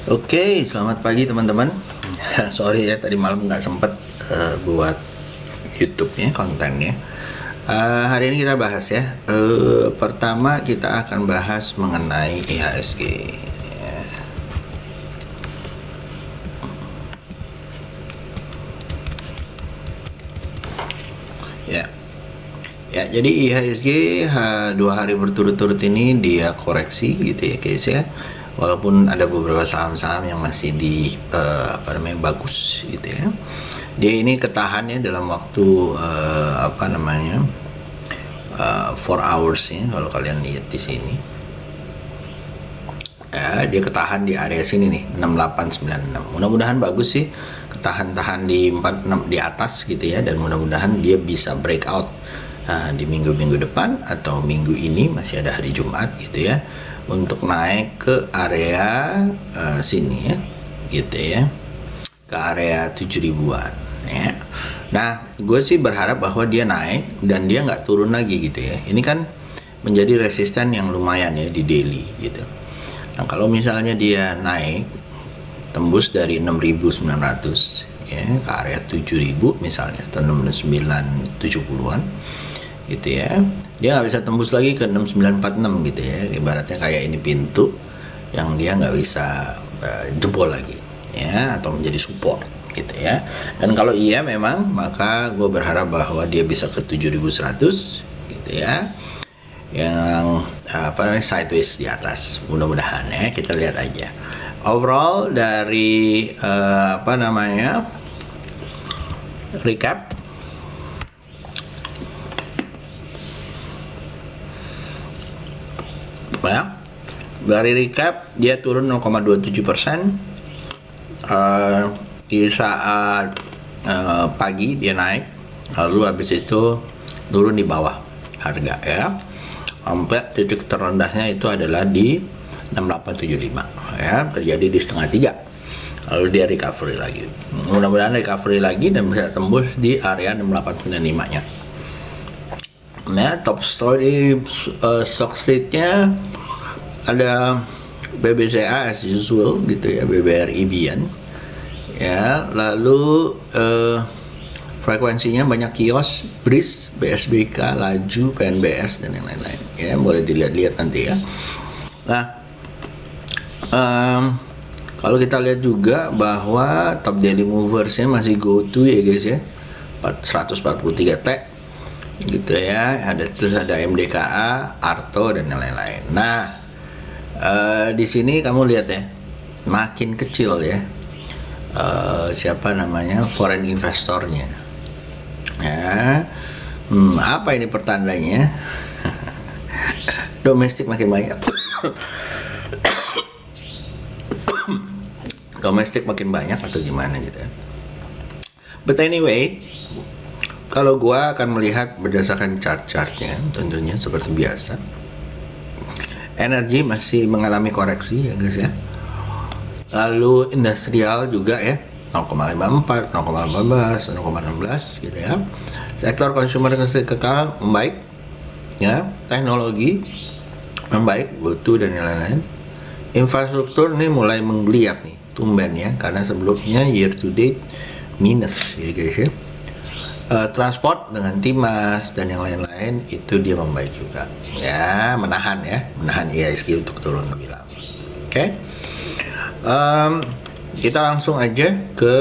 Oke, selamat pagi teman-teman. Sorry ya tadi malam nggak sempet buat YouTube-nya, kontennya. Hari ini kita bahas ya. Pertama kita akan bahas mengenai IHSG. Ya, ya. Jadi IHSG 2 hari berturut-turut ini dia koreksi gitu ya guys ya. Walaupun ada beberapa saham-saham yang masih bagus gitu ya. Dia ini ketahannya dalam waktu 4 hours ya, kalau kalian lihat di sini. Ya, dia ketahan di area sini nih 6896. Mudah-mudahan bagus sih, ketahan-tahan di 46 di atas gitu ya, dan mudah-mudahan dia bisa breakout di minggu-minggu depan atau minggu ini, masih ada hari Jumat gitu ya, untuk naik ke area sini ya, gitu ya, ke area 7000-an ya. Nah, gue sih berharap bahwa dia naik dan dia nggak turun lagi gitu ya. Ini kan menjadi resisten yang lumayan ya di daily gitu. Nah, kalau misalnya dia naik tembus dari 6.900 ya ke area 7.000 misalnya, atau 6970-an gitu ya, dia nggak bisa tembus lagi ke 6946 gitu ya. Ibaratnya kayak ini pintu yang dia nggak bisa jebol lagi ya, atau menjadi support gitu ya. Dan kalau iya memang, maka gue berharap bahwa dia bisa ke 7100 gitu ya, yang sideways di atas. Mudah-mudahan ya, kita lihat aja. Overall dari recap, ya, dari recap dia turun 0,27%. Di saat pagi dia naik, lalu habis itu turun di bawah harga ya, sampai titik terendahnya itu adalah di 6875 ya, terjadi di setengah 3, lalu dia recovery lagi. Mudah-mudahan recovery lagi dan bisa tembus di area 6895 nya. Nah, top story stock streetnya ada BBCA as usual gitu ya, BBRI Bian ya, lalu frekuensinya banyak kios, BRIS, BSBK, Laju, PNBS dan yang lain-lain ya, boleh dilihat-lihat nanti ya. Nah, kalau kita lihat juga bahwa top daily moversnya masih go to ya guys ya, 143T gitu ya, terus ada MDKA, Arto dan yang lain-lain. Nah, di sini kamu lihat ya, makin kecil ya foreign investornya ya. Apa ini pertandanya? Domestik makin banyak. Domestik makin banyak atau gimana gitu ya. But anyway, kalau gua akan melihat berdasarkan chart-chartnya, tentunya seperti biasa, energi masih mengalami koreksi ya guys ya. Lalu industrial juga ya, 0,54, 0,14, 0,16 gitu ya. Sektor konsumer kekal membaik ya, teknologi membaik, GoTo dan yang lain-lain. Infrastruktur nih mulai menggeliat nih, tumben ya, karena sebelumnya year to date minus ya guys ya. Transport dengan Timas dan yang lain-lain itu dia membaik juga ya, menahan IHSG untuk turun lebih lama. Oke. Kita langsung aja ke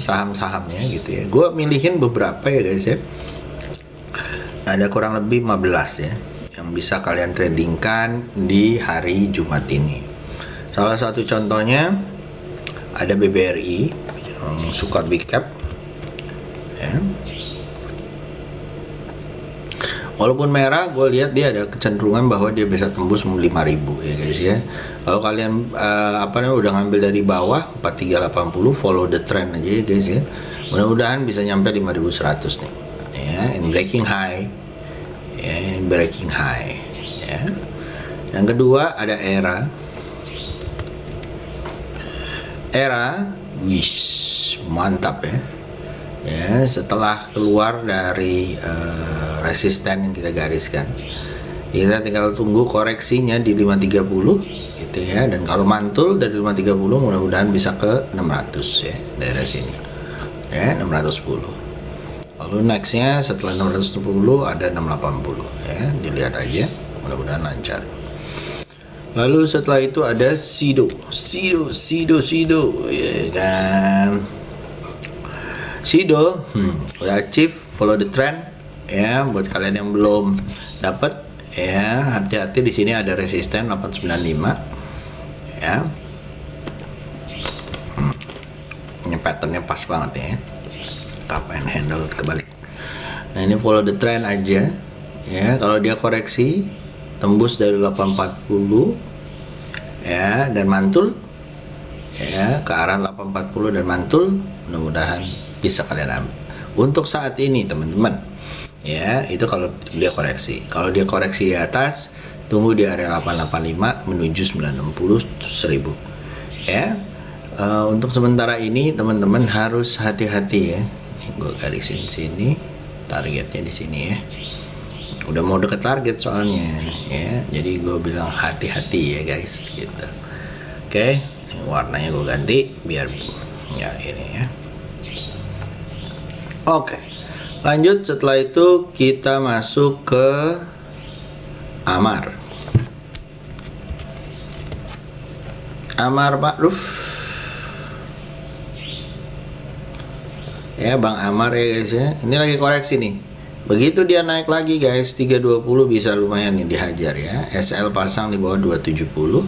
saham-sahamnya gitu ya. Gue milihin beberapa ya guys ya, ada kurang lebih 15 ya yang bisa kalian tradingkan di hari Jumat ini. Salah satu contohnya ada BBRI yang suka big cap ya. Walaupun merah, gue lihat dia ada kecenderungan bahwa dia bisa tembus 5.000 ya guys ya. Kalau kalian udah ngambil dari bawah 4380, follow the trend aja ya guys ya. Mudah-mudahan bisa nyampe 5.100 nih ya, in breaking high ya, ya. Yang kedua ada Era, wish mantap ya. Ya, setelah keluar dari resisten yang kita gariskan, kita tinggal tunggu koreksinya di 530 gitu ya. Dan kalau mantul dari 530 mudah-mudahan bisa ke 600 ya, daerah sini ya, 610. Lalu nextnya setelah 610 ada 680 ya, dilihat aja, mudah-mudahan lancar. Lalu setelah itu ada Sido ya kan. Sido udah achieve follow the trend ya. Buat kalian yang belum dapat ya, hati-hati, di sini ada resisten 895 ya. Ini patternnya pas banget ya, cup and handle kebalik. Nah ini follow the trend aja ya. Kalau dia koreksi tembus dari 840 ya dan mantul ya ke arah 840 dan mantul, mudah-mudahan bisa kalian ambil untuk saat ini teman-teman ya. Itu kalau dia koreksi. Kalau dia koreksi di atas, tunggu di area 885 menuju 960 1000 ya. Untuk sementara ini teman-teman harus hati-hati ya. Ini gue garisin sini, targetnya di sini ya. Udah mau deket target soalnya ya, jadi gue bilang hati-hati ya guys gitu. Oke, ini warnanya gue ganti biar ya ini ya. Oke, lanjut. Setelah itu kita masuk ke Amar Pak Ruf ya, Bang Amar ya guys ya. Ini lagi koreksi nih. Begitu dia naik lagi guys, 320 bisa lumayan nih dihajar ya. SL pasang di bawah 270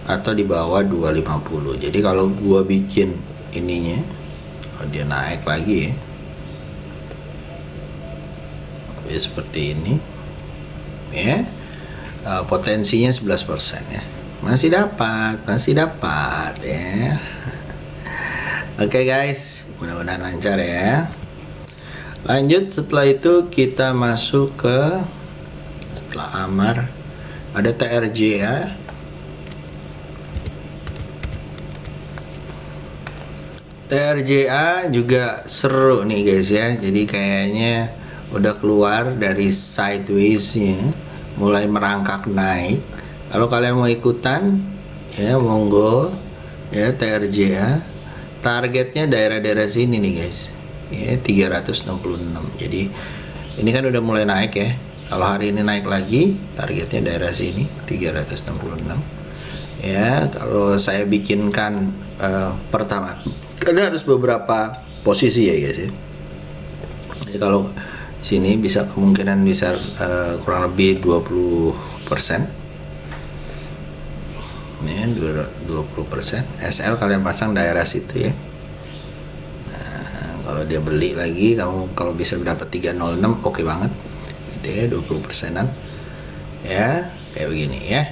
atau di bawah 250. Jadi kalau gua bikin ininya, kalau dia naik lagi ya seperti ini ya, potensinya 11% ya. Masih dapat ya. Oke guys, mudah-mudahan lancar ya. Lanjut, setelah itu kita masuk ke, setelah Amar ada TRJ ya. TRJA juga seru nih guys ya. Jadi kayaknya udah keluar dari sideways ya, mulai merangkak naik. Kalau kalian mau ikutan ya monggo ya. TRJA targetnya daerah-daerah sini nih guys ya, 366. Jadi ini kan udah mulai naik ya. Kalau hari ini naik lagi, targetnya daerah sini 366 ya. Kalau saya bikinkan pertama, ada harus beberapa posisi ya guys ya. Jadi kalau sini bisa kemungkinan bisa kurang lebih 20% ya, 20%. SL kalian pasang daerah situ ya. Kalau dia beli lagi, kamu kalau bisa dapat 306 oke banget gitu ya, 20%an ya, kayak begini ya.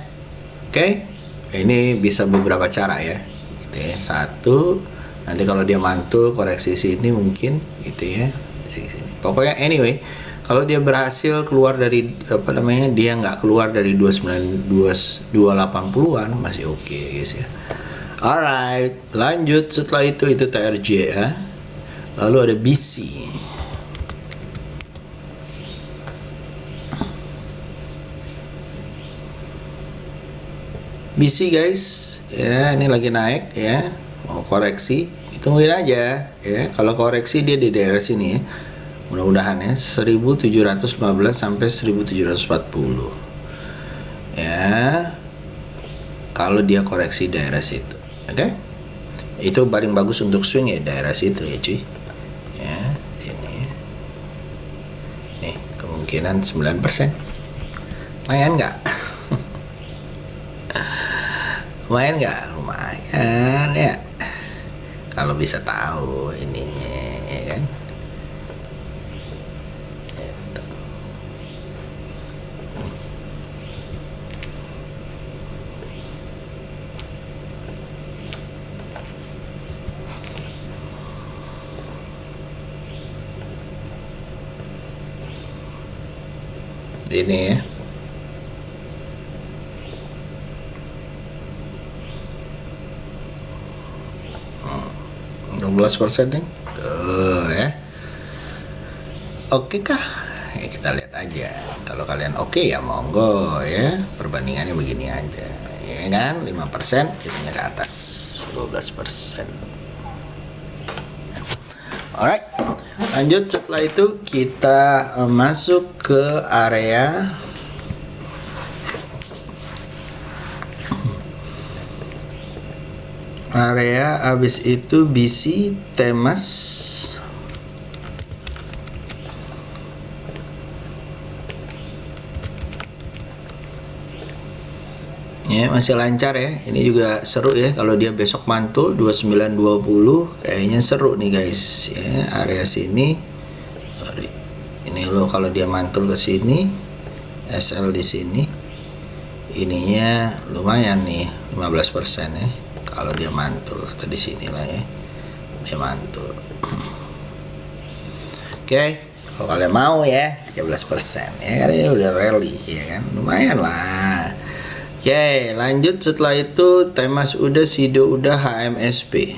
Oke, ini bisa beberapa cara ya gitu ya. Satu, nanti kalau dia mantul koreksi sini mungkin gitu ya, sini. Pokoknya anyway, kalau dia berhasil keluar dari apa namanya, dia nggak keluar dari 280-an masih oke guys ya. Alright, lanjut. Setelah itu TRJ ya. Lalu ada BC. BC guys, ya ini lagi naik ya, mau koreksi, ditungguin aja ya. Kalau koreksi dia di daerah sini ya, mudah-mudahan ya 1715 sampai 1740 ya. Kalau dia koreksi daerah situ, oke? Itu paling bagus untuk swing ya, daerah situ ya cuy. Ya, ini. Nih, kemungkinan 9%. Lumayan nggak? Lumayan nggak? Lumayan ya. Kalau bisa tahu ininya ya kan. Gitu. Ini ya. 12% nih. Tuh ya. Oke kah? Ya kita lihat aja. Kalau kalian oke ya monggo ya. Perbandingannya begini aja ya kan, 5% itunya ke atas 12%. Alright, lanjut. Setelah itu kita masuk ke area habis itu BC Temas. Ya, masih lancar ya. Ini juga seru ya kalau dia besok mantul 2920, kayaknya seru nih guys. Ya, area sini. Sorry. Ini loh kalau dia mantul ke sini, SL di sini. Ininya lumayan nih, 15% ya. Kalau dia mantul atau di sinilah ya. Dia mantul. Oke, kalau kalian mau ya 13% ya, karena ini udah rally ya kan. Lumayan lah. Oke, lanjut. Setelah itu Temas udah, Sido udah, HMSP.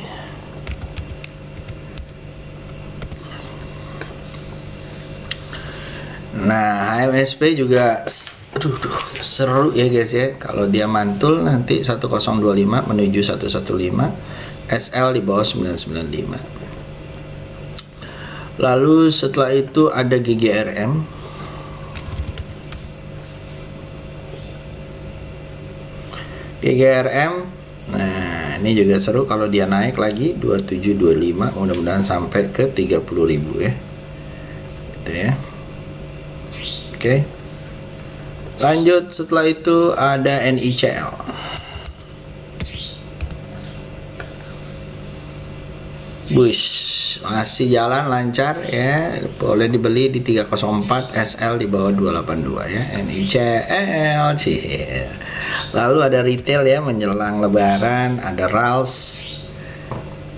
Nah, HMSP juga seru ya guys ya. Kalau dia mantul nanti 1025 menuju 115, SL di bawah 995. Lalu setelah itu ada GGRM. GGRM, nah ini juga seru kalau dia naik lagi 2725, mudah-mudahan sampai ke 30.000 ya, gitu ya. Oke, lanjut. Setelah itu ada NICL. Bush masih jalan lancar ya, boleh dibeli di 304, SL di bawah 282 ya, NICL sih. Lalu ada retail ya, menjelang lebaran ada RALS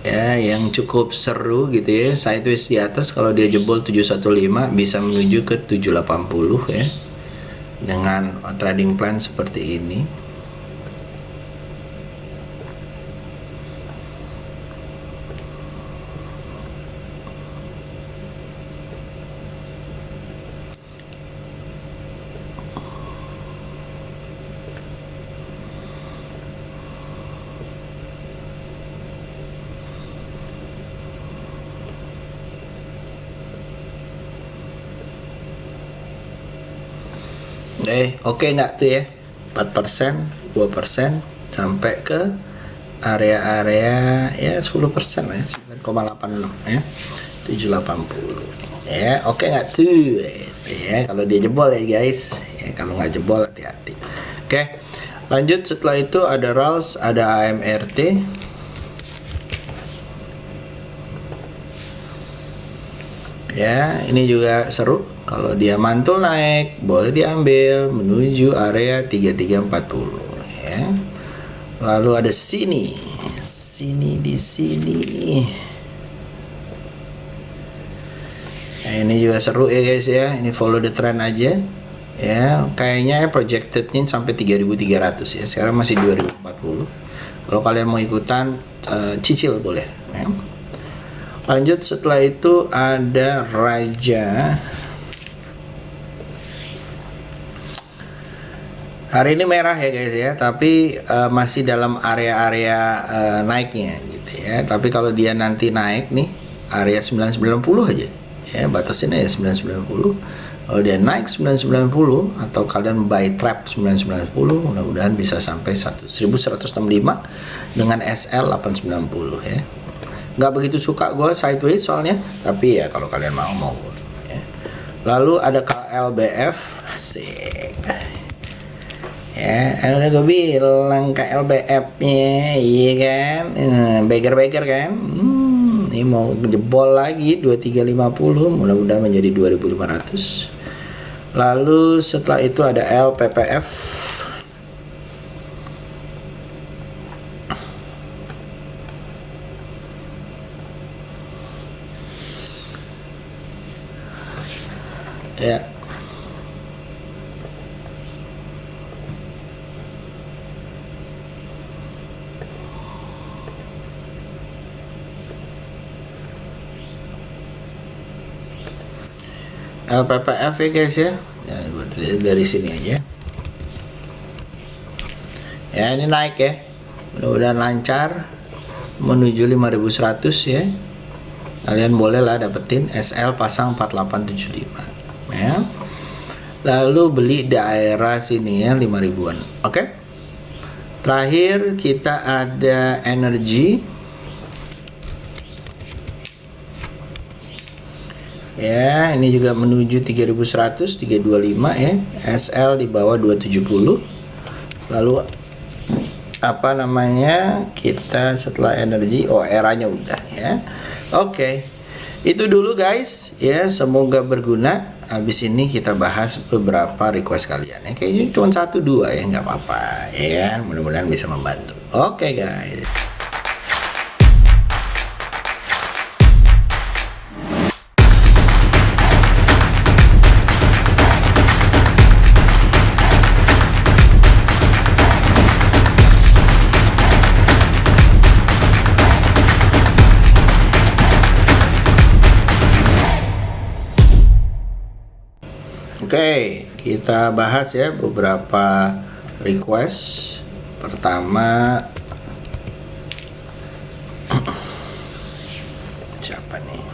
ya yang cukup seru gitu ya, sideways di atas. Kalau dia jebol 715 bisa menuju ke 780 ya, dengan trading plan seperti ini. Oke nggak tuh ya, 4%, 2% sampai ke area-area ya 10% lah ya, 9,86 ya, 780 ya. Oke nggak tuh ya, kalau dia jebol ya guys ya, kalau nggak jebol hati-hati. Oke, lanjut. Setelah itu ada RALS, ada AMRT. Ya, ini juga seru. Kalau dia mantul naik, boleh diambil menuju area 3340 ya. Lalu ada sini di sini. Nah, ini juga seru ya guys ya. Ini follow the trend aja. Ya, kayaknya projectednya sampai 3300 ya. Sekarang masih 2040. Kalau kalian mau ikutan cicil boleh ya. Lanjut. Setelah itu ada Raja. Hari ini merah ya guys ya, tapi masih dalam area-area naiknya gitu ya. Tapi kalau dia nanti naik nih area 990 aja ya, batasin aja 990. Kalau dia naik 990 atau kalian buy trap 990, mudah-mudahan bisa sampai 1165 dengan SL 890 ya. Nggak begitu suka gue sideways soalnya, tapi ya kalau kalian mau ya. Lalu ada KLBF, asik ya, udah gue bilang KLBF-nya, iya kan, beggar kan. Ini mau jebol lagi 2350, mudah-mudahan menjadi 2500. Lalu setelah itu ada LPPF. Ya. LPPF ya guys ya. Dari sini aja. Ya, ini naik ya. Mudah-mudahan lancar menuju 5100 ya. Kalian boleh lah dapetin SL pasang 4875 ya. Lalu beli daerah sini ya 5000-an. Oke. Terakhir kita ada energi. Ya, ini juga menuju 3100, 325 ya. SL di bawah 270. Lalu apa namanya? Kita setelah energi, oh eranya udah ya. Oke. Itu dulu guys ya, semoga berguna. Habis ini kita bahas beberapa request kalian ya. Kayaknya cuma 1-2 ya, nggak apa-apa ya. Mudah-mudahan bisa membantu. Oke guys. Oke, kita bahas ya beberapa request. Pertama, siapa nih?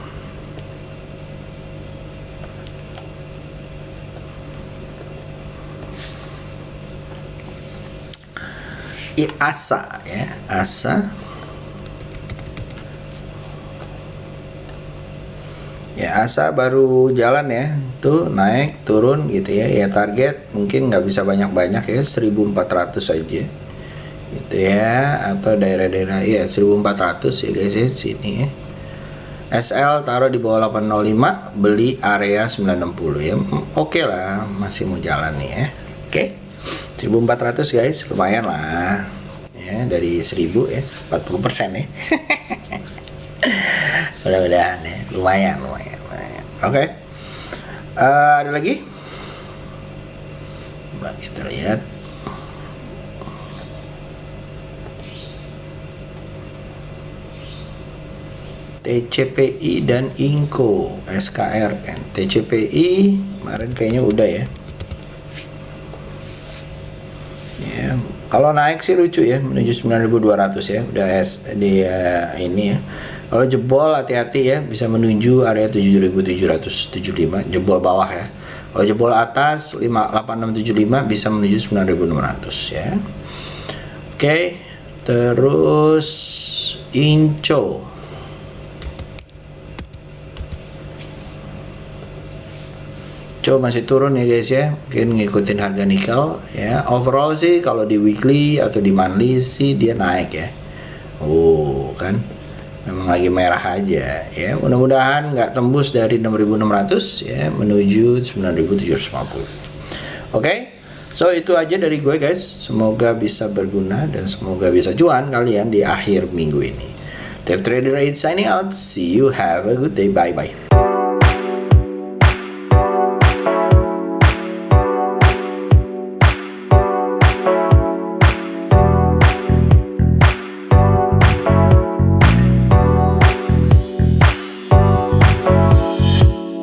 Asa ya, Asa. Ya, Asa baru jalan ya, tuh naik turun gitu ya. Ya target mungkin nggak bisa banyak-banyak ya, 1400 aja gitu ya, atau daerah-daerah ya 1400 ya guys ya, sini ya. SL taruh di bawah 805, beli area 960 ya. Oke lah, masih mau jalan nih ya. Oke, 1400 guys, lumayan lah ya, dari 1000 ya, 40% ya. Mudah-mudahan ya, lumayan. Oke. Ada lagi? Coba kita lihat. TCPI dan Inco SKRN. TCPI kemarin kayaknya udah ya. Ya, kalau naik sih lucu ya, menuju 9200 ya, udah dia ini ya. Kalau jebol hati-hati ya, bisa menuju area 7775, jebol bawah ya. Kalau jebol atas 8675 bisa menuju 9600 ya. Oke, terus Inco. Masih turun ya guys ya, mungkin ngikutin harga nikel ya. Overall sih kalau di weekly atau di monthly sih dia naik ya. Oh kan, memang lagi merah aja ya. Mudah-mudahan nggak tembus dari 6600 ya, menuju 9750. Oke, so itu aja dari gue guys. Semoga bisa berguna dan semoga bisa cuan kalian di akhir minggu ini. Tap Trader 8 signing out. See you, have a good day, bye bye.